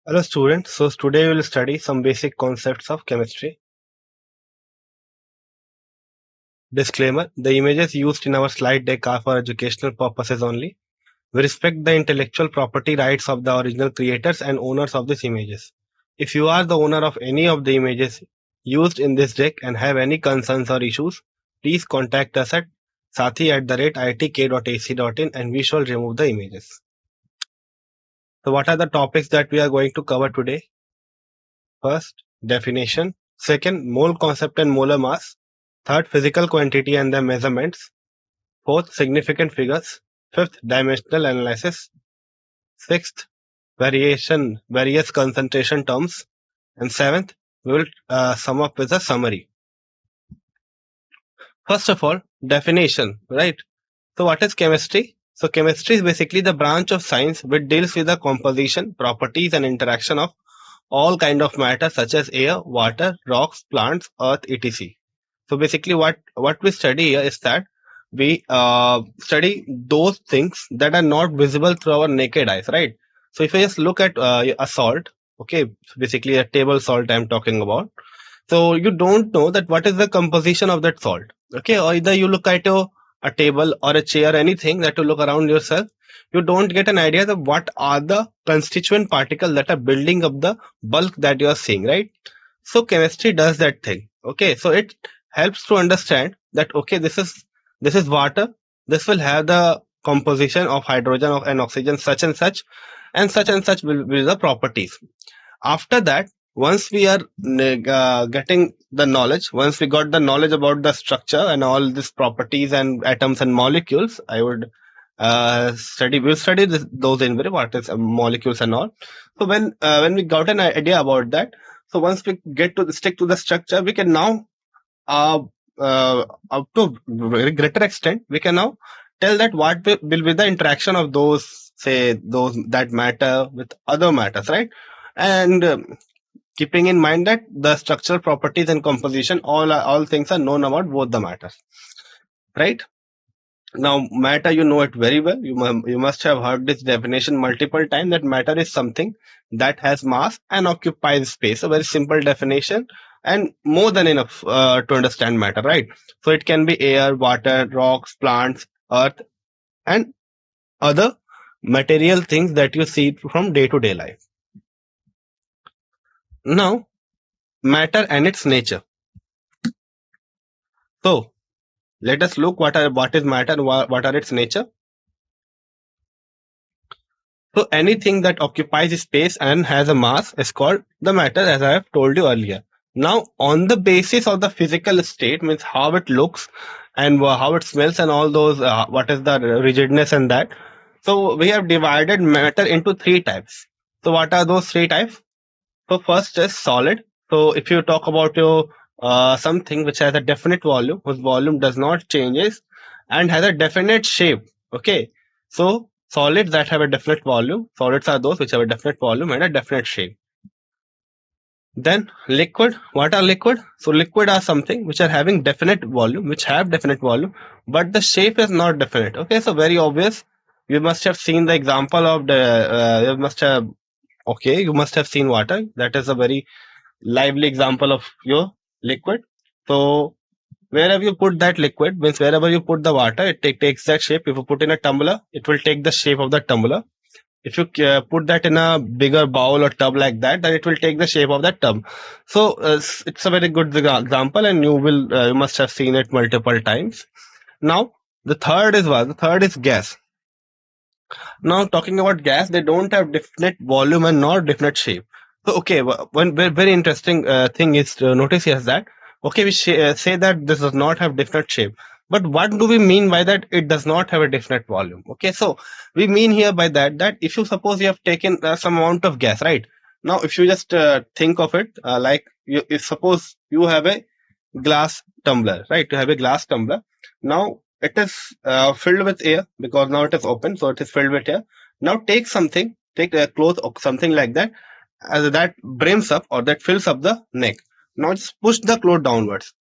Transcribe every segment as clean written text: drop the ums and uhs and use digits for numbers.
Hello students, so today we will study some basic concepts of chemistry. Disclaimer, the images used in our slide deck are for educational purposes only. We respect the intellectual property rights of the original creators and owners of these images. If you are the owner of any of the images used in this deck and have any concerns or issues, please contact us at sathee@itk.ac.in and we shall remove the images. So what are the topics that we are going to cover today? First, definition. Second, mole concept and molar mass. Third, physical quantity and their measurements. Fourth, significant figures. Fifth, dimensional analysis. Sixth, various concentration terms. And seventh, we will sum up with a summary. First of all, definition, right? So what is chemistry? So chemistry is basically the branch of science which deals with the composition, properties and interaction of all kind of matter such as air, water, rocks, plants, earth, etc. So basically what we study here is that we study those things that are not visible through our naked eyes, right? So if I just look at a salt, okay, basically a table salt I'm talking about. So you don't know that what is the composition of that salt, okay? Or either you look at a table or a chair, anything that you look around yourself, you don't get an idea of what are the constituent particles that are building up the bulk that you are seeing, right? So chemistry does that thing, okay? So it helps to understand that, okay, this is water. This will have the composition of hydrogen and oxygen, such and such will be the properties. After that, once we are getting the knowledge, once we got the knowledge about the structure and all these properties and atoms and molecules, I would we'll study those in very what is molecules and all. So when we got an idea about that, so once we get to stick to the structure, we can now up to very greater extent, we can now tell that what will be the interaction of those that matter with other matters, right? And keeping in mind that the structural properties and composition, all things are known about both the matters, right? Now, matter, you know it very well. You must have heard this definition multiple times, that matter is something that has mass and occupies space. A very simple definition and more than enough to understand matter, right? So it can be air, water, rocks, plants, earth, and other material things that you see from day-to-day life. Now, matter and its nature. So, let us look what is matter and what are its nature. So anything that occupies space and has a mass is called the matter, as I have told you earlier. Now, on the basis of the physical state, means how it looks and how it smells and all those, what is the rigidness and that. So we have divided matter into three types. So what are those three types? So first is solid. So if you talk about your something which has a definite volume, whose volume does not changes and has a definite shape. Okay, so solids that have a definite volume, solids are those which have a definite volume and a definite shape. Then liquid. What are liquid? So liquid are something which are having definite volume, which have definite volume, but the shape is not definite. Okay, so very obvious. You must have seen the example of the. You must have seen water. That is a very lively example of your liquid. So wherever you put that liquid, means wherever you put the water, it takes that shape. If you put in a tumbler, it will take the shape of the tumbler. If you put that in a bigger bowl or tub like that, then it will take the shape of that tub. So it's a very good example, and you must have seen it multiple times. Now the third is what? The third is gas. Now talking about gas, they don't have definite volume and not definite shape. So okay, one very interesting thing is to notice here is that, okay, we say that this does not have definite shape, but what do we mean by that? It does not have a definite volume. Okay, so we mean here by that if you suppose you have taken some amount of gas, right? Now if you just think of it like if suppose you have a glass tumbler, right? You have a glass tumbler. Now it is filled with air because now it is open, so it is filled with air. Now take a cloth or something like that, that brims up or that fills up the neck. Now just push the cloth downwards.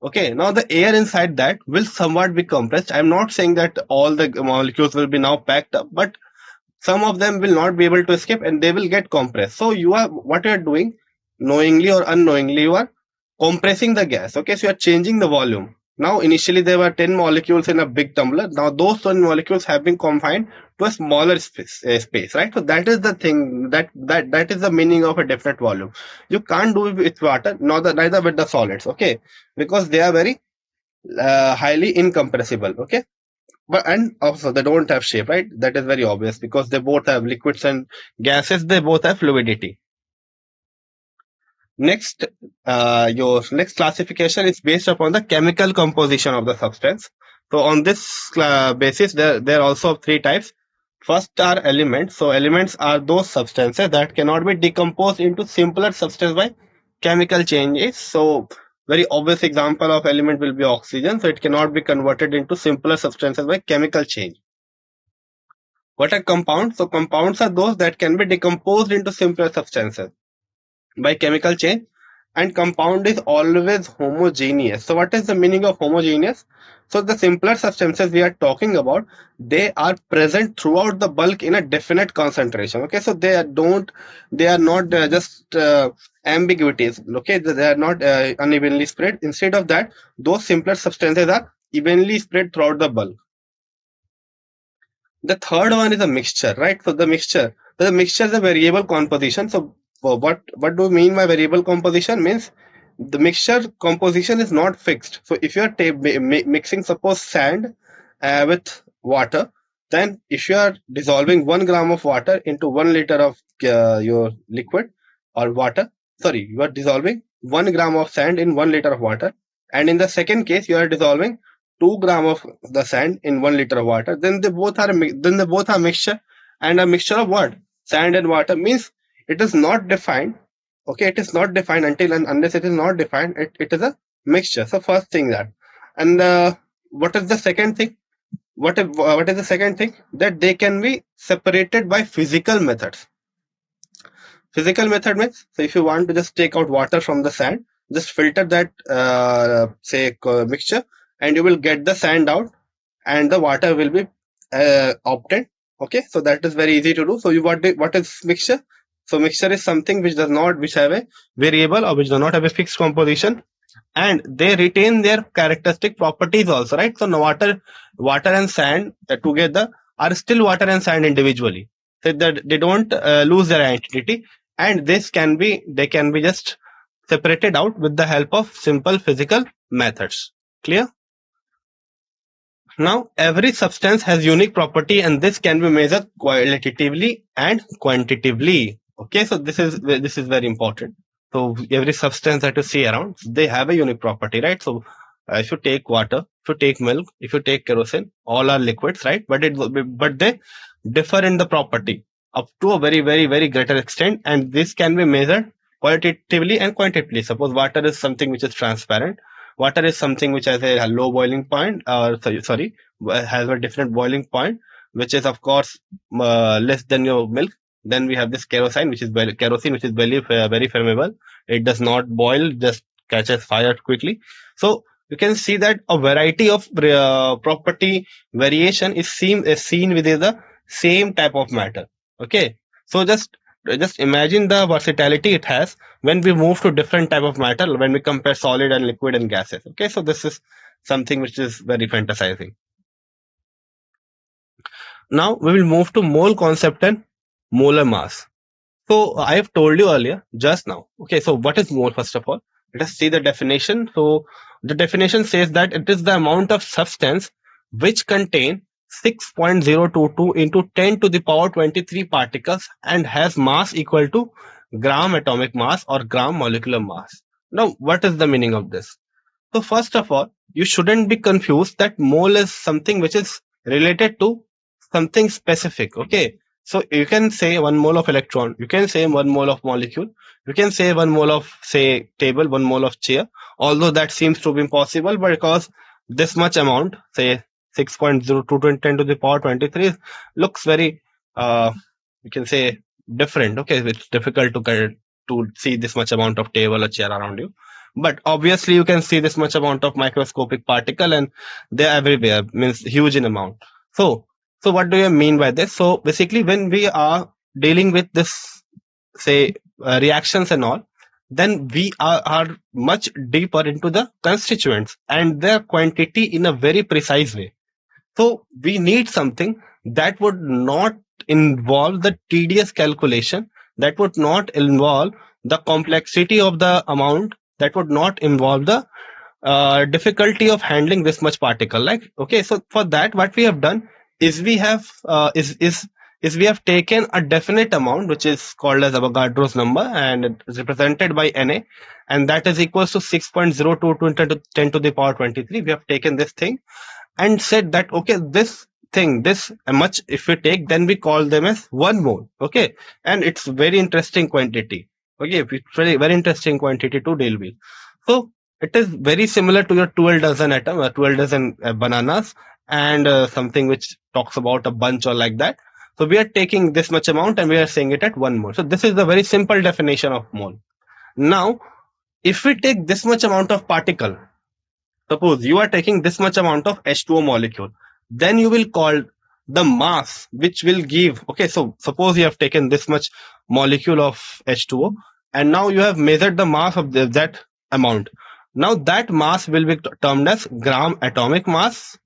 Okay, now the air inside that will somewhat be compressed. I'm not saying that all the molecules will be now packed up, but some of them will not be able to escape and they will get compressed. So what you are doing, knowingly or unknowingly, you are compressing the gas. Okay, so you are changing the volume. Now initially there were 10 molecules in a big tumbler. Now those 10 molecules have been confined to a smaller space, right? So that is the thing, that is the meaning of a definite volume. You can't do it with water, neither with the solids, okay, because they are very highly incompressible, okay. But and also they don't have shape, right? That is very obvious because they both have liquids and gases. They both have fluidity. Next, your next classification is based upon the chemical composition of the substance. So on this basis, there are also three types. First are elements. So elements are those substances that cannot be decomposed into simpler substance by chemical changes. So very obvious example of element will be oxygen. So it cannot be converted into simpler substances by chemical change. What are compounds? So compounds are those that can be decomposed into simpler substances by chemical change, and compound is always homogeneous. So what is the meaning of homogeneous? So the simpler substances we are talking about, they are present throughout the bulk in a definite concentration. Okay, so they are not just ambiguities. Okay, they are not unevenly spread. Instead of that, those simpler substances are evenly spread throughout the bulk. The third one is a mixture, right? So the mixture is a variable composition. So what do we mean by variable composition? Means the mixture composition is not fixed. So if you are mixing, suppose, sand with water, then if you are dissolving 1 gram of water into 1 liter of your liquid or water, sorry, you are dissolving 1 gram of sand in 1 liter of water, and in the second case you are dissolving 2 gram of the sand in 1 liter of water, then they both are mixture. And a mixture of what? Sand and water means it is not defined. Okay, it is not defined until and unless it is not defined, it is a mixture. So first thing that. And what is the second thing? What is the second thing? That they can be separated by physical methods. Physical method means, so if you want to just take out water from the sand, just filter that mixture, and you will get the sand out and the water will be obtained. Okay, so that is very easy to do. So what is mixture? So mixture is something which have a variable or which does not have a fixed composition, and they retain their characteristic properties also, right? So water and sand together are still water and sand individually. So that they don't lose their identity, and they can be just separated out with the help of simple physical methods. Clear? Now, every substance has unique property, and this can be measured qualitatively and quantitatively. Okay, so this is very important. So every substance that you see around, they have a unique property, right? So if you take water, if you take milk, if you take kerosene, all are liquids, right? But they differ in the property up to a very, very, very greater extent, and this can be measured qualitatively and quantitatively. Suppose water is something which is transparent. Water is something which has a low boiling point, has a different boiling point, which is of course less than your milk. Then we have this kerosene, which is very flammable. It does not boil, just catches fire quickly. So you can see that a variety of property variation is seen within the same type of matter. Okay, so just imagine the versatility it has when we move to different type of matter, when we compare solid and liquid and gases. Okay, so this is something which is very fantasizing. Now we will move to mole concept and molar mass. So I have told you earlier just now. Okay, so what is mole? First of all, let us see the definition. So the definition says that it is the amount of substance which contain 6.022 into 10 to the power 23 particles and has mass equal to gram atomic mass or gram molecular mass. Now, what is the meaning of this? So first of all, you shouldn't be confused that mole is something which is related to something specific. Okay, so you can say 1 mole of electron, you can say 1 mole of molecule, you can say 1 mole of, say, table, 1 mole of chair, although that seems to be impossible, but because this much amount, say 6.02 10 to the power 23, looks very you can say different. Okay, it's difficult to see this much amount of table or chair around you, but obviously you can see this much amount of microscopic particle, and they're everywhere, means huge in amount. So So what do you mean by this? So basically, when we are dealing with this, say, reactions and all, then we are much deeper into the constituents and their quantity in a very precise way. So we need something that would not involve the tedious calculation, that would not involve the complexity of the amount, that would not involve the difficulty of handling this much particle. Like, okay, so for that, what we have done is we have we have taken a definite amount which is called as Avogadro's number, and it is represented by Na, and that is equals to 6.022 into 10 to the power 23. We have taken this thing and said that, okay, this thing, this much if we take, then we call them as 1 mole. Okay, and it's very interesting quantity. Okay, it's very interesting quantity to deal with. So it is very similar to your 12 dozen atom, 12 dozen bananas, and something which talks about a bunch or like that. So we are taking this much amount and we are saying it at 1 mole. So this is the very simple definition of mole. Now, if we take this much amount of particle, suppose you are taking this much amount of H2O molecule, then you will call the mass which will give, okay, so suppose you have taken this much molecule of H2O and now you have measured the mass of that amount. Now that mass will be termed as gram atomic mass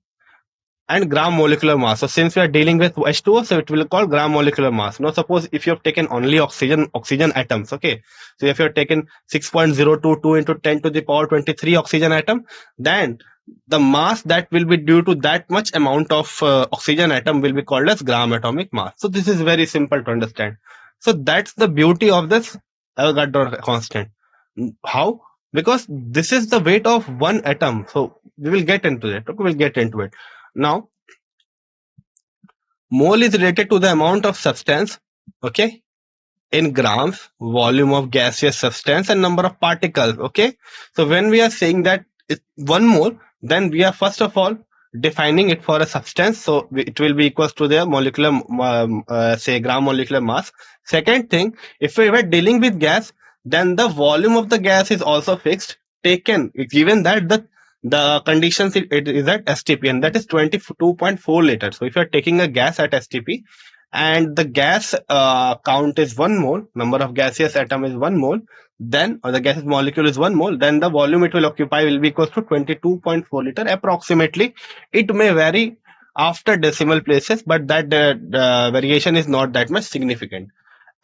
and gram molecular mass. So since we are dealing with H2O, so it will call gram molecular mass. Now suppose if you have taken only oxygen atoms, okay. So if you have taken 6.022 into 10 to the power 23 oxygen atom, then the mass that will be due to that much amount of oxygen atom will be called as gram atomic mass. So this is very simple to understand. So that's the beauty of this Avogadro constant. How? Because this is the weight of one atom. So we will get into it. Okay, we'll get into it. Now, mole is related to the amount of substance, okay, in grams, volume of gaseous substance, and number of particles, okay. So when we are saying that it's 1 mole, then we are first of all defining it for a substance. So it will be equals to the molecular, say, gram molecular mass. Second thing, if we were dealing with gas, then the volume of the gas is also fixed, taken, given that the conditions it is at STP, and that is 22.4 liters. So if you are taking a gas at STP and the gas count is 1 mole, number of gaseous atom is 1 mole, then, or the gaseous molecule is 1 mole, then the volume it will occupy will be equals to 22.4 liter approximately. It may vary after decimal places, but that variation is not that much significant.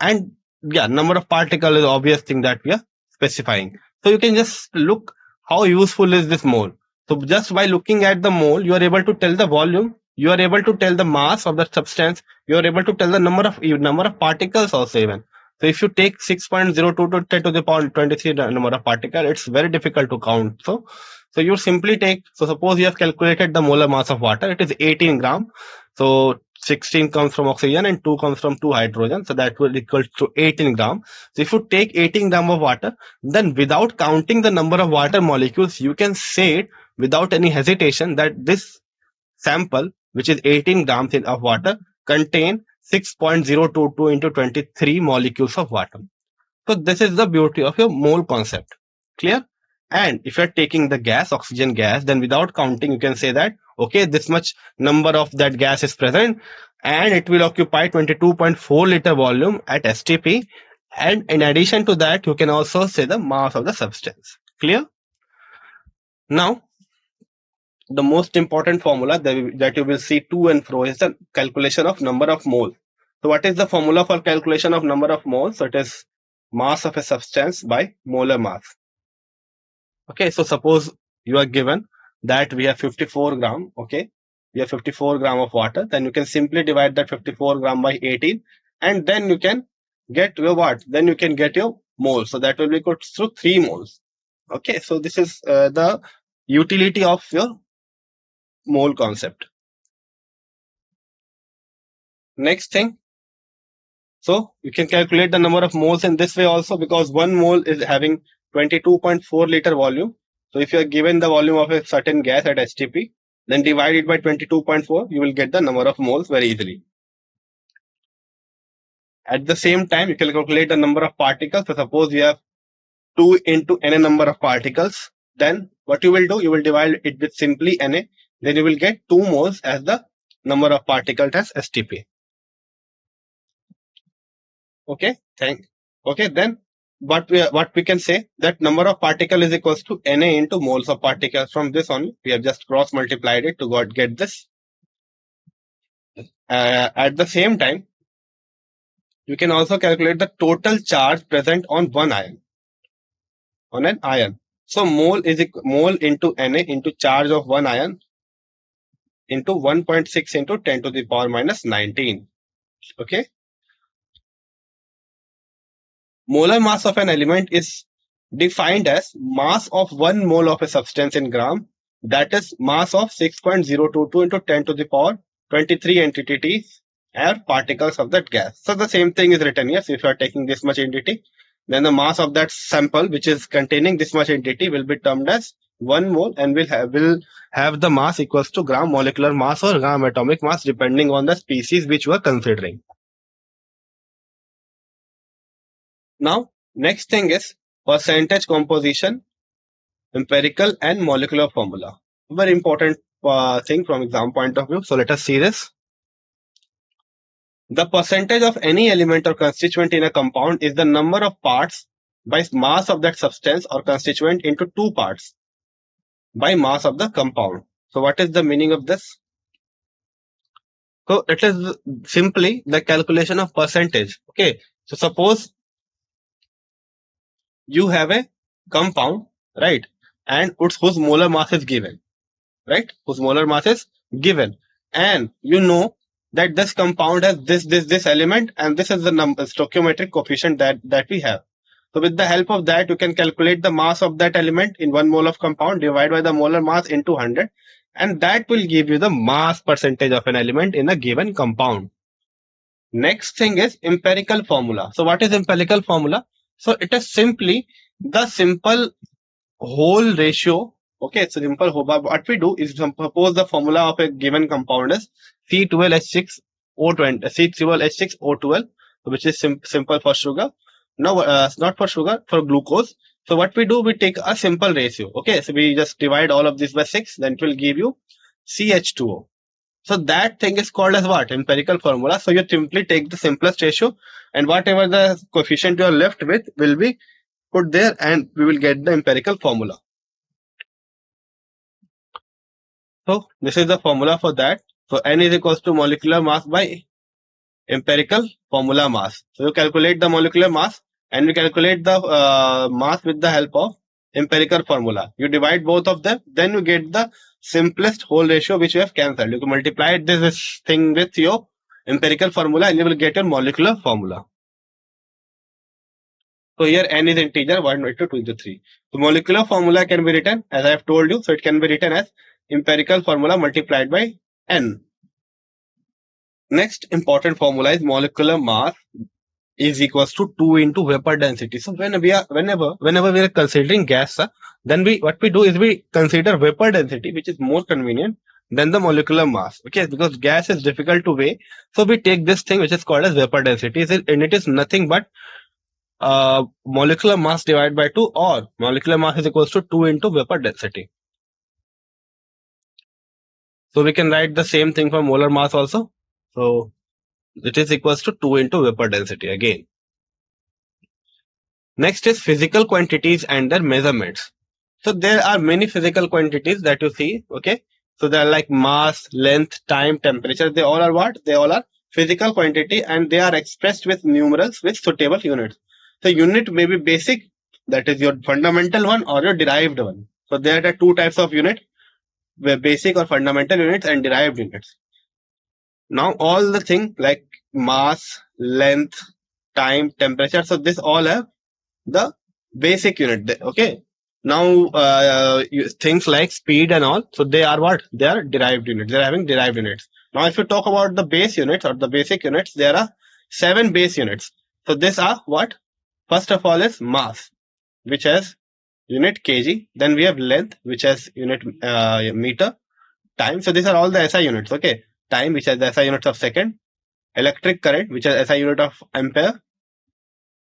And yeah, number of particle is obvious thing that we are specifying. So you can just look how useful is this mole. So just by looking at the mole, you are able to tell the volume, you are able to tell the mass of the substance, you are able to tell the number of particles also even. So if you take 6.02 to 10 to the power 23 number of particles, it's very difficult to count. So you simply take, so suppose you have calculated the molar mass of water, it is 18 gram. So 16 comes from oxygen and 2 comes from 2 hydrogen. So that will equal to 18 gram. So if you take 18 gram of water, then without counting the number of water molecules, you can say it without any hesitation that this sample, which is 18 grams of water, contain 6.022 into 23 molecules of water. So this is the beauty of your mole concept. Clear? And if you're taking the gas, oxygen gas, then without counting, you can say that, okay, this much number of that gas is present and it will occupy 22.4 liter volume at STP. And in addition to that, you can also say the mass of the substance. Clear? Now, the most important formula that you will see to and fro is the calculation of number of moles. So what is the formula for calculation of number of moles? So it is mass of a substance by molar mass. Okay, so suppose you are given that we have 54 gram, okay, we have 54 gram of water, then you can simply divide that 54 gram by 18 and then you can get your what? Then you can get your moles. So that will be equal to 3 moles. Okay, so this is the utility of your mole concept. Next thing, so you can calculate the number of moles in this way also, because 1 mole is having 22.4 liter volume. So if you are given the volume of a certain gas at STP, then divide it by 22.4, you will get the number of moles very easily. At the same time, you can calculate the number of particles. So suppose you have 2 into n number of particles, then what you will do, you will divide it with simply Na, then you will get 2 moles as the number of particles as STP. Okay, then what we can say that number of particle is equals to Na into moles of particles. From this on, we have just cross multiplied it to get this. At the same time, you can also calculate the total charge present on an ion. So mole into Na into charge of one ion into 1.6 into 10 to the power minus 19. Okay. Molar mass of an element is defined as mass of 1 mole of a substance in gram, that is mass of 6.022 into 10 to the power 23 entities are particles of that gas. So the same thing is written here. So if you are taking this much entity, then the mass of that sample which is containing this much entity will be termed as 1 mole and will have the mass equals to gram molecular mass or gram atomic mass depending on the species which we are considering. Now, next thing is percentage composition, empirical and molecular formula. Very important thing from exam point of view. So let us see this. The percentage of any element or constituent in a compound is the number of parts by mass of that substance or constituent into 2 parts by mass of the compound. So what is the meaning of this? So it is simply the calculation of percentage. Okay. So suppose you have a compound, right? And whose molar mass is given, right? Whose molar mass is given. And you know that this compound has this element and this is the stoichiometric coefficient that we have. So with the help of that, you can calculate the mass of that element in 1 mole of compound divided by the molar mass into 100. And that will give you the mass percentage of an element in a given compound. Next thing is empirical formula. So what is empirical formula? So it is simply the simple whole ratio. Okay, so simple what we do is suppose the formula of a given compound is C12H6O20, C12H6O12, which is simple for sugar. No, not for sugar, for glucose. So what we do, we take a simple ratio. Okay, so we just divide all of this by 6, then it will give you CH2O. So that thing is called as what? Empirical formula. So you simply take the simplest ratio and whatever the coefficient you are left with will be put there and we will get the empirical formula. So this is the formula for that. So N is equals to molecular mass by empirical formula mass. So you calculate the molecular mass and you calculate the mass with the help of empirical formula. You divide both of them, then you get the simplest whole ratio which you have cancelled. You can multiply this thing with your empirical formula and you will get your molecular formula. So here N is integer 1 to 2 to 3. So molecular formula can be written as I have told you. So it can be written as empirical formula multiplied by N. Next important formula is molecular mass is equals to 2 into vapor density. So whenever we are considering gas, then what we do is we consider vapor density, which is more convenient than the molecular mass. Okay, because gas is difficult to weigh. So we take this thing which is called as vapor density, and it is nothing but molecular mass divided by 2, or molecular mass is equals to 2 into vapor density. So we can write the same thing for molar mass also. So it is equals to 2 into vapor density again. Next is physical quantities and their measurements. So there are many physical quantities that you see. Okay. So they are like mass, length, time, temperature. They all are what? They all are physical quantity and they are expressed with numerals with suitable units. So unit may be basic, that is your fundamental one, or your derived one. So there are 2 types of unit, basic or fundamental units and derived units. Now all the things like mass, length, time, temperature, so this all have the basic unit. Okay. Now things like speed and all, so they are what? They are derived units. They are having derived units. Now if you talk about the base units or the basic units, there are 7 base units. So these are what? First of all is mass, which has unit kg. Then we have length, which has unit meter. Time, so these are all the SI units. Okay. Time, which has the SI units of second. Electric current, which has SI unit of ampere.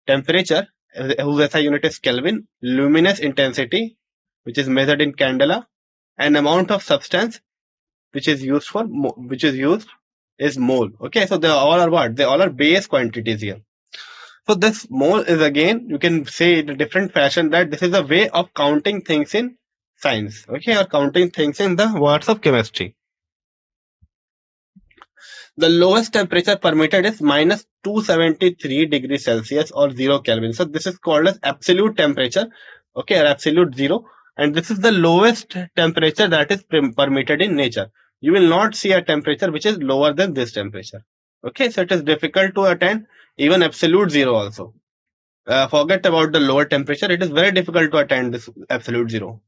Temperature, whose SI unit is Kelvin. Luminous intensity, which is measured in candela. And amount of substance, which is used for which is used is mole. Okay, so they all are what? They all are base quantities here. So this mole is, again, you can say in a different fashion that this is a way of counting things in science, okay, or counting things in the words of chemistry. The lowest temperature permitted is minus 273 degrees Celsius or 0 Kelvin. So this is called as absolute temperature, okay, or absolute zero. And this is the lowest temperature that is permitted in nature. You will not see a temperature which is lower than this temperature. Okay, so it is difficult to attain even absolute zero also. Forget about the lower temperature. It is very difficult to attain this absolute zero.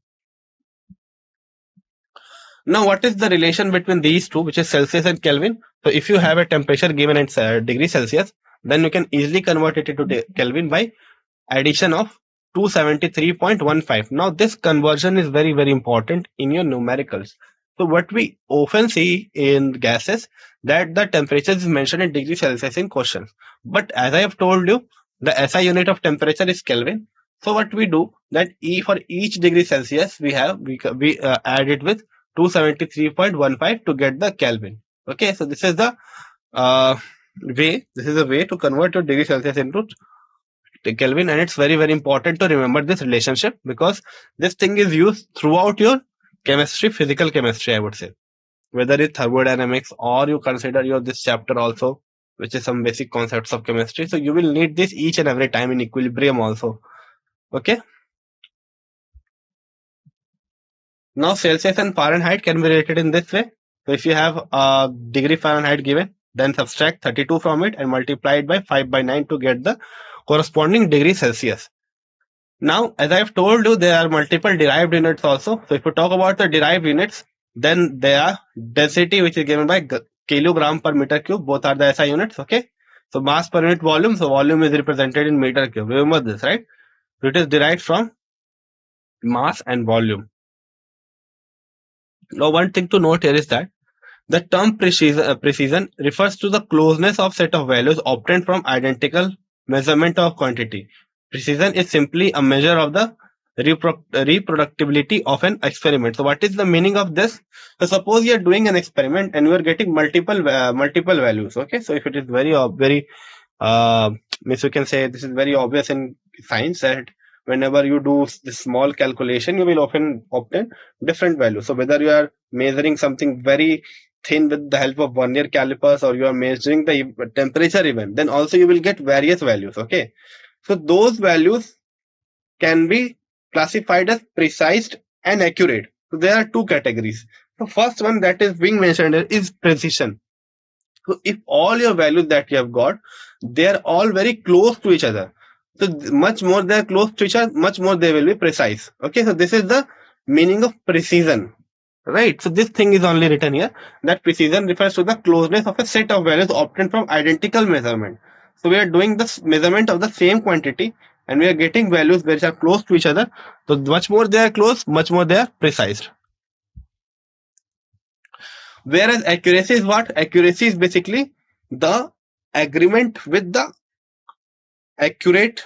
Now, what is the relation between these two, which is Celsius and Kelvin? So, if you have a temperature given in degree Celsius, then you can easily convert it into Kelvin by addition of 273.15. Now, this conversion is very, very important in your numericals. So, what we often see in gases, that the temperature is mentioned in degree Celsius in questions. But as I have told you, the SI unit of temperature is Kelvin. So, what we do that for each degree Celsius, we add it with 273.15 to get the Kelvin. Okay, so this is the way. This is a way to convert your degree Celsius into Kelvin, and it's very, very important to remember this relationship because this thing is used throughout your chemistry, physical chemistry, I would say, whether it's thermodynamics or you consider your this chapter also, which is some basic concepts of chemistry. So you will need this each and every time in equilibrium also. Okay. Now Celsius and Fahrenheit can be related in this way. So if you have a degree Fahrenheit given, then subtract 32 from it and multiply it by 5/9 to get the corresponding degree Celsius. Now, as I have told you, there are multiple derived units also. So if you talk about the derived units, then there are density, which is given by kilogram per meter cube. Both are the SI units. Okay. So mass per unit volume. So volume is represented in meter cube. Remember this, right? So it is derived from mass and volume. Now, one thing to note here is that the term precision refers to the closeness of set of values obtained from identical measurement of quantity. Precision is simply a measure of the reproducibility of an experiment. So what is the meaning of this? So suppose you are doing an experiment and you are getting multiple values. Okay, so if it is means you can say this is very obvious in science that whenever you do this small calculation, you will often obtain different values. So whether you are measuring something very thin with the help of vernier calipers or you are measuring the temperature even, then also you will get various values. Okay, so those values can be classified as precise and accurate. So there are two categories. The first one that is being mentioned here is precision. So if all your values that you have got, they are all very close to each other. So much more they are close to each other, much more they will be precise. Okay, so this is the meaning of precision. Right, so this thing is only written here that precision refers to the closeness of a set of values obtained from identical measurement. So we are doing this measurement of the same quantity and we are getting values which are close to each other. So much more they are close, much more they are precise. Whereas accuracy is what? Accuracy is basically the agreement with the accurate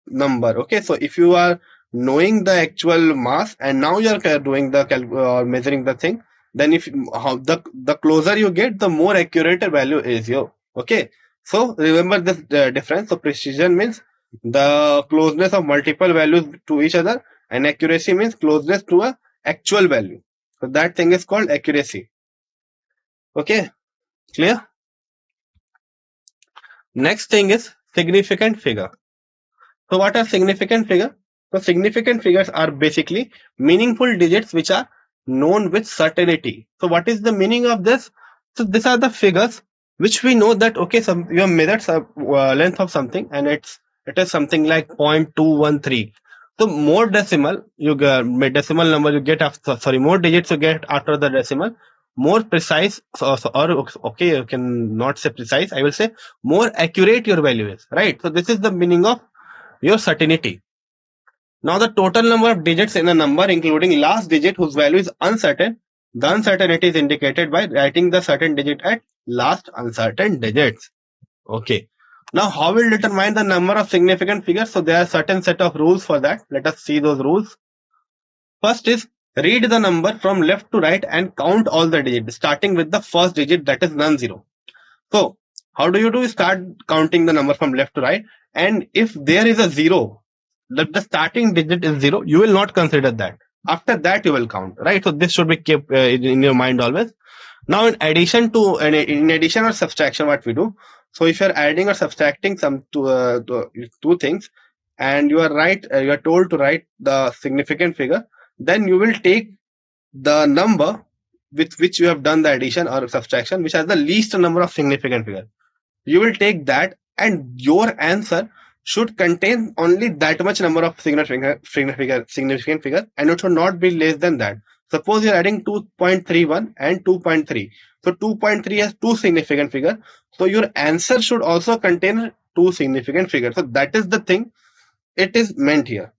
number. Okay, so if you are knowing the actual mass and now you are doing the measuring the thing, then if the closer you get, the more accurate value is your. Okay, so remember this difference. So precision means the closeness of multiple values to each other, and accuracy means closeness to a actual value. So that thing is called accuracy. Okay, clear? Next thing is significant figure. So what are significant figures? So significant figures are basically meaningful digits which are known with certainty. So what is the meaning of this? So these are the figures which we know that, okay, you have measured length of something and it is something like 0.213. So more decimal you get, decimal number you get after, sorry, more digits you get after the decimal, more precise, or okay, you can not say precise, I will say more accurate your value is, right? So this is the meaning of your certainty. Now the total number of digits in a number including last digit whose value is uncertain, the uncertainty is indicated by writing the certain digit at last uncertain digits. Okay. Now how will determine the number of significant figures? So there are certain set of rules for that. Let us see those rules. First is read the number from left to right and count all the digits, starting with the first digit, that is non-zero. So how do you do? Start counting the number from left to right, and if there is a zero, the starting digit is zero, you will not consider that. After that, you will count, right? So this should be kept in your mind always. Now, in addition or subtraction, what we do? So if you're adding or subtracting some two things, and you are told to write the significant figure, then you will take the number with which you have done the addition or subtraction, which has the least number of significant figure. You will take that, and your answer should contain only that much number of significant figure, and it should not be less than that. Suppose you're adding 2.31 and 2.3. So 2.3 has two significant figure. So your answer should also contain two significant figures. So that is the thing it is meant here.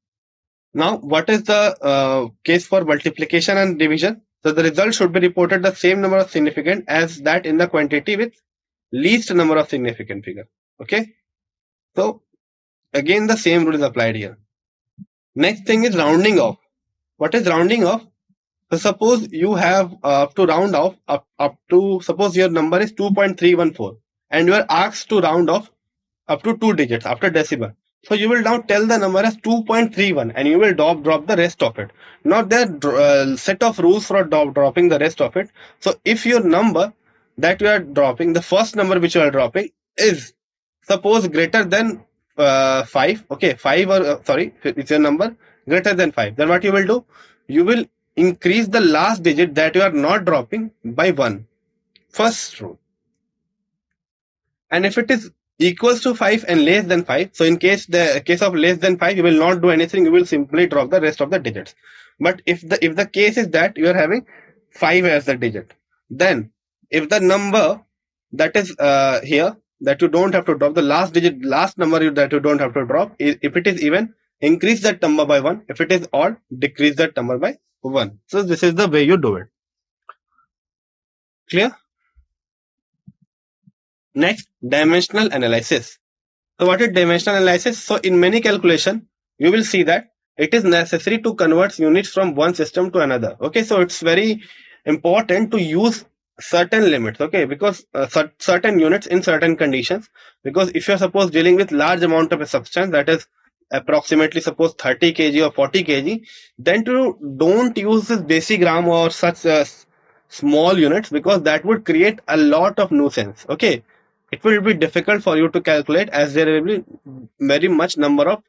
Now, what is the case for multiplication and division? So the result should be reported the same number of significant as that in the quantity with least number of significant figure. Okay. So again, the same rule is applied here. Next thing is rounding off. What is rounding off? So suppose you have to round off up to, suppose your number is 2.314 and you are asked to round off up to 2 digits after decimal. So you will now tell the number as 2.31 and you will drop the rest of it. Now there are set of rules for dropping the rest of it. So if your number that you are dropping, the first number which you are dropping is suppose greater than 5, okay, 5 or sorry, it's your number greater than 5, then what you will do? You will increase the last digit that you are not dropping by 1. First rule. And if it is equals to 5 and less than 5, so in case of less than 5, you will not do anything, you will simply drop the rest of the digits. But if the case is that you are having 5 as the digit, then if the number that is here that you don't have to drop, the last number that you don't have to drop, if it is even, increase that number by 1. If it is odd, decrease that number by 1. So this is the way you do it. Clear? Next, dimensional analysis. So what is dimensional analysis? So in many calculation, you will see that it is necessary to convert units from one system to another. Okay, so it's very important to use certain limits, okay, because certain units in certain conditions, because if you're suppose dealing with large amount of a substance, that is approximately suppose 30 kg or 40 kg, then don't use this decigram or such small units, because that would create a lot of nuisance. Okay, it will be difficult for you to calculate as there will be very much number of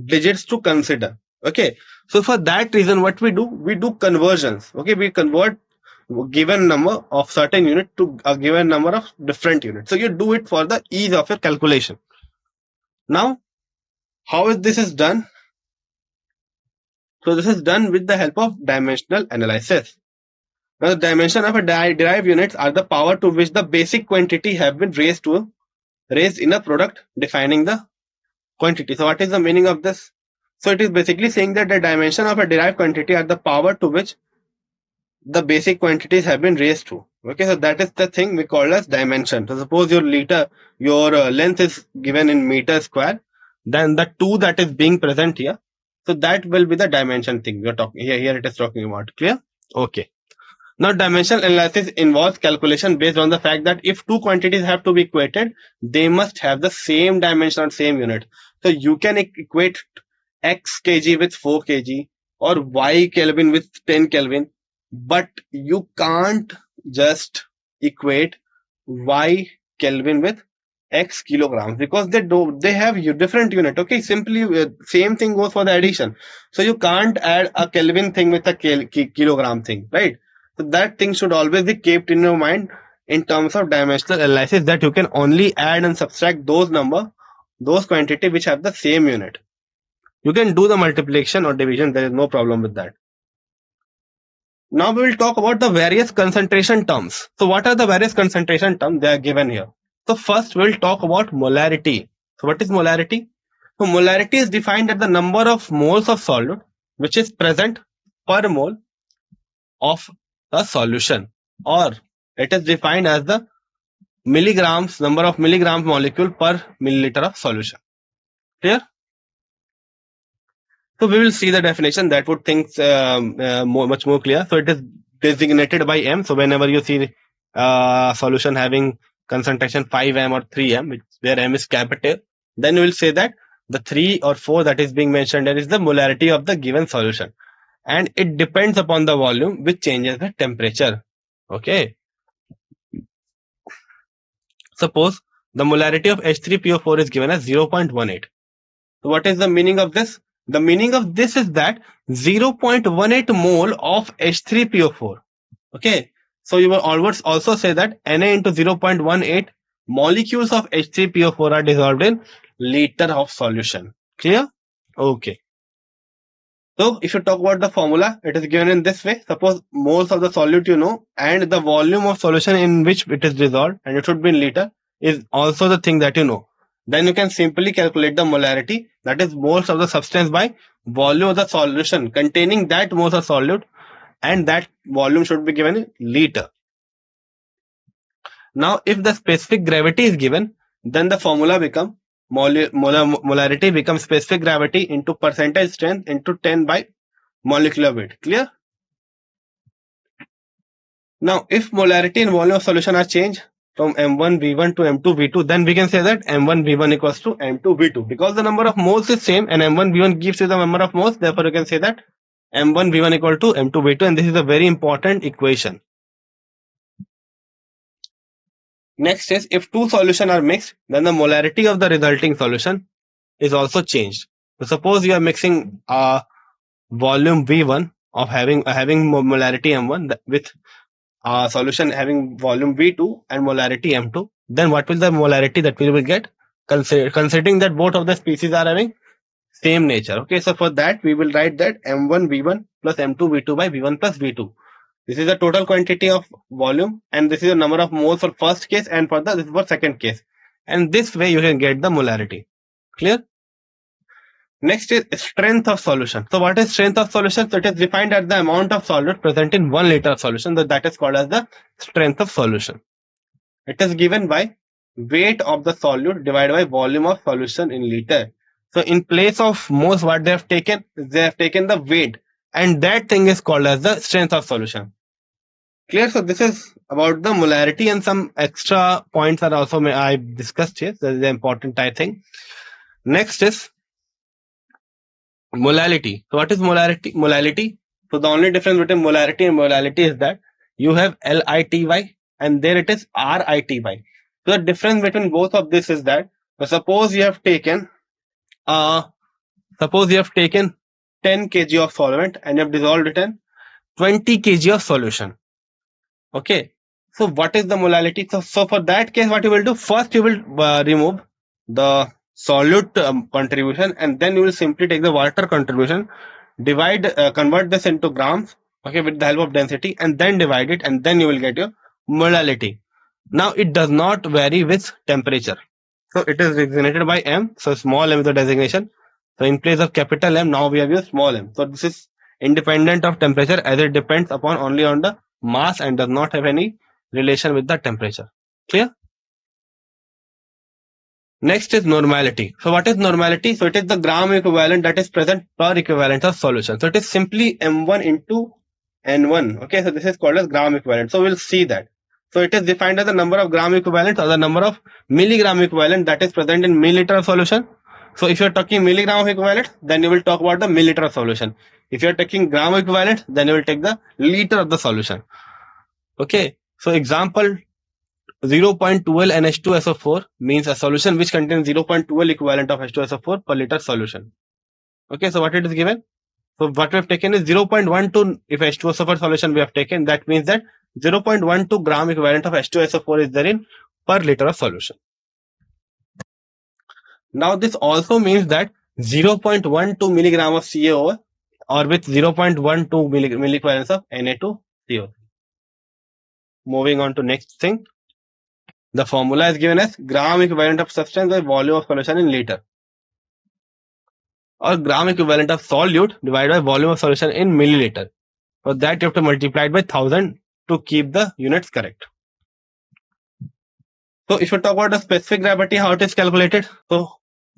digits to consider. Okay, so for that reason, what we do conversions. Okay, we convert given number of certain unit to a given number of different units. So you do it for the ease of your calculation. Now, how is this done? So this is done with the help of dimensional analysis. Now, the dimension of a derived units are the power to which the basic quantity have been raised in a product defining the quantity. So what is the meaning of this? So it is basically saying that the dimension of a derived quantity are the power to which the basic quantities have been raised to. Okay, so that is the thing we call as dimension. So suppose your length is given in meter square, then the 2 that is being present here, so that will be the dimension thing we are talking here. Here it is talking about. Clear? Okay. Now, dimensional analysis involves calculation based on the fact that if two quantities have to be equated, they must have the same dimension or same unit. So you can equate x kg with 4 kg or y Kelvin with 10 Kelvin, but you can't just equate y Kelvin with x kilograms, because they have different unit. Okay, simply same thing goes for the addition. So you can't add a Kelvin thing with a kilogram thing, right? So that thing should always be kept in your mind in terms of dimensional analysis, that you can only add and subtract those quantity which have the same unit. You can do the multiplication or division, there is no problem with that. Now we will talk about the various concentration terms. So what are the various concentration terms? They are given here. So first we will talk about molarity. So what is molarity? So molarity is defined as the number of moles of solute which is present per mole of a solution, or it is defined as the number of milligrams molecule per milliliter of solution. Clear? So we will see the definition that would things much more clear. So it is designated by M. So whenever you see solution having concentration 5M or 3M, where M is capital, then you will say that the 3 or 4 that is being mentioned there is the molarity of the given solution. And it depends upon the volume which changes the temperature. Okay. Suppose the molarity of H3PO4 is given as 0.18. So what is the meaning of this? The meaning of this is that 0.18 mole of H3PO4. Okay. So you will always also say that Na into 0.18 molecules of H3PO4 are dissolved in liter of solution. Clear? Okay. So if you talk about the formula, it is given in this way. Suppose moles of the solute you know, and the volume of solution in which it is dissolved, and it should be in liter, is also the thing that you know. Then you can simply calculate the molarity, that is moles of the substance by volume of the solution containing that moles of solute, and that volume should be given in liter. Now, if the specific gravity is given, then the formula becomes molarity becomes specific gravity into percentage strength into 10 by molecular weight. Clear? Now, if molarity and volume of solution are changed from M1 V1 to M2 V2, then we can say that M1 V1 equals to M2 V2. Because the number of moles is same and M1 V1 gives you the number of moles, therefore you can say that M1 V1 equal to M2 V2, and this is a very important equation. Next is, if two solutions are mixed, then the molarity of the resulting solution is also changed. So suppose you are mixing volume V1 of having molarity M1 with solution having volume V2 and molarity M2, then what will the molarity that we will get? Considering that both of the species are having same nature. Okay, so for that we will write that M1 V1 plus M2 V2 by V1 plus V2. This is the total quantity of volume, and this is the number of moles for first case, and for this is for second case. And this way you can get the molarity. Clear? Next is strength of solution. So what is strength of solution? So it is defined as the amount of solute present in 1 liter of solution. So that is called as the strength of solution. It is given by weight of the solute divided by volume of solution in liter. So in place of moles, what they have taken the weight, and that thing is called as the strength of solution. Clear? So this is about the molarity, and some extra points are also I discussed here. That is the important I think. Next is molality. So what is molarity? Molality. So the only difference between molarity and molality is that you have LITY and there it is RITY. So the difference between both of this is that suppose you have taken 10 kg of solvent and you have dissolved it in 20 kg of solution. Okay. So what is the molality? So for that case, what you will do? First, you will remove the solute contribution, and then you will simply take the water contribution, convert this into grams, okay, with the help of density, and then divide it, and then you will get your molality. Now it does not vary with temperature. So it is designated by M. So small m is the designation. So in place of capital M, now we have used small m. So this is independent of temperature, as it depends upon only on the mass and does not have any relation with the temperature. Clear? Next is normality. So what is normality? So it is the gram equivalent that is present per equivalent of solution. So it is simply M1 into N1. Okay, so this is called as gram equivalent. So we'll see that. So it is defined as the number of gram equivalent or the number of milligram equivalent that is present in milliliter of solution. So if you're talking milligram of equivalent, then you will talk about the milliliter of solution. If you're taking gram equivalent, then you will take the liter of the solution. Okay, so example 0.12 NH2SO4 means a solution which contains 0.12 equivalent of H2SO4 per liter solution. Okay, so what it is given? So what we have taken is 0.12. If H2SO4 solution we have taken, that means that 0.12 gram equivalent of H2SO4 is there in per liter of solution. Now this also means that 0.12 milligram of CaO or with 0.12 milliequivalents of Na2CO. Moving on to next thing. The formula is given as gram equivalent of substance by volume of solution in liter, or gram equivalent of solute divided by volume of solution in milliliter. For that you have to multiply it by 1000 to keep the units correct. So if you talk about the specific gravity, how it is calculated? So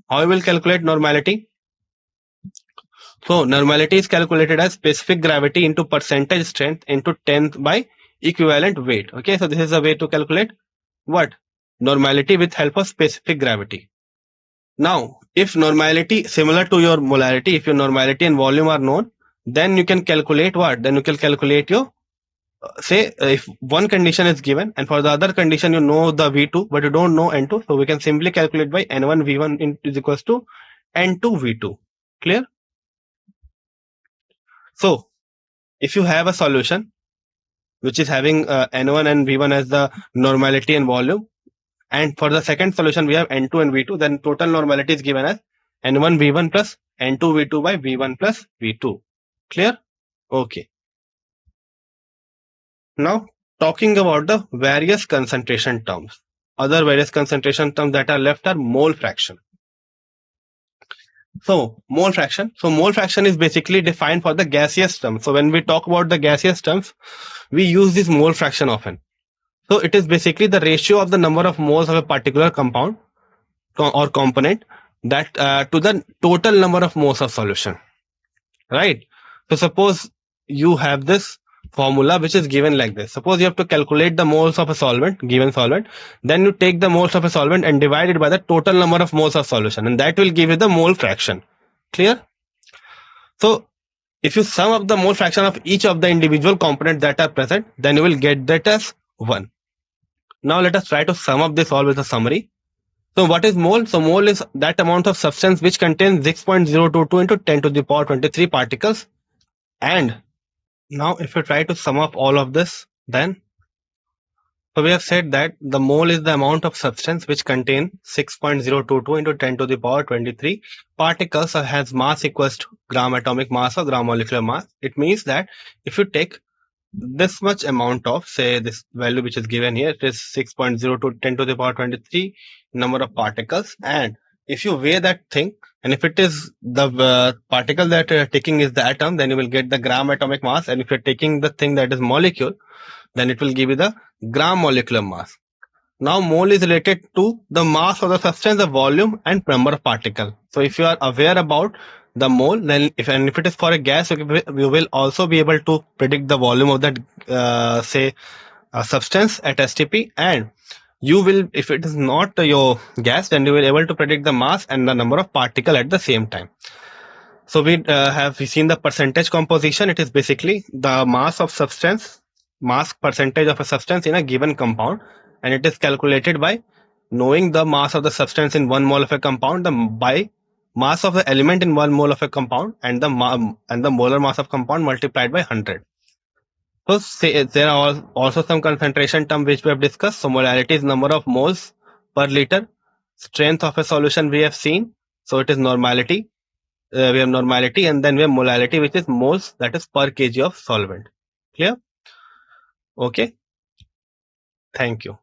how we will calculate normality? So normality is calculated as specific gravity into percentage strength into 10th by equivalent weight. Okay, so this is a way to calculate what? Normality with help of specific gravity. Now, if normality similar to your molarity, if your normality and volume are known, then you can calculate what? Then you can calculate your say if one condition is given and for the other condition you know the V2 but you don't know N2, so we can simply calculate by N1 V1 is equals to N2 V2. Clear? So if you have a solution which is having N1 and V1 as the normality and volume, and for the second solution we have N2 and V2, then total normality is given as N1 V1 plus N2 V2 by V1 plus V2. Clear? Okay. Now talking about the various concentration terms. Other various concentration terms that are left are mole fraction. So mole fraction. So mole fraction is basically defined for the gaseous term. So when we talk about the gaseous terms, we use this mole fraction often. So it is basically the ratio of the number of moles of a particular compound or component that to the total number of moles of solution. Right? So suppose you have this formula which is given like this. Suppose you have to calculate the moles of a solvent, given solvent, then you take the moles of a solvent and divide it by the total number of moles of solution, and that will give you the mole fraction. Clear? So if you sum up the mole fraction of each of the individual components that are present, then you will get that as 1. Now let us try to sum up this all with a summary. So what is mole? So mole is that amount of substance which contains 6.022 into 10 to the power 23 particles. And now if you try to sum up all of this, then so we have said that the mole is the amount of substance which contains 6.022 into 10 to the power 23 particles has mass equals to gram atomic mass or gram molecular mass. It means that if you take this much amount of, say, this value which is given here, it is 6.02 10 to the power 23 number of particles, and if you weigh that thing, and if it is the particle that you are taking is the atom, then you will get the gram atomic mass, and if you are taking the thing that is molecule, then it will give you the gram molecular mass. Now mole is related to the mass of the substance, the volume and number of particles. So if you are aware about the mole, then if it is for a gas, you will also be able to predict the volume of that say substance at STP, and you will, if it is not your gas, then you will be able to predict the mass and the number of particle at the same time. So we have seen the percentage composition. It is basically the mass of substance, mass percentage of a substance in a given compound, and it is calculated by knowing the mass of the substance in 1 mole of a compound by mass of the element in 1 mole of a compound and the molar mass of compound multiplied by 100. So there are also some concentration term which we have discussed. So molarity is number of moles per liter. Strength of a solution we have seen. So it is normality. We have normality, and then we have molarity, which is moles, that is per kg of solvent. Clear? Okay. Thank you.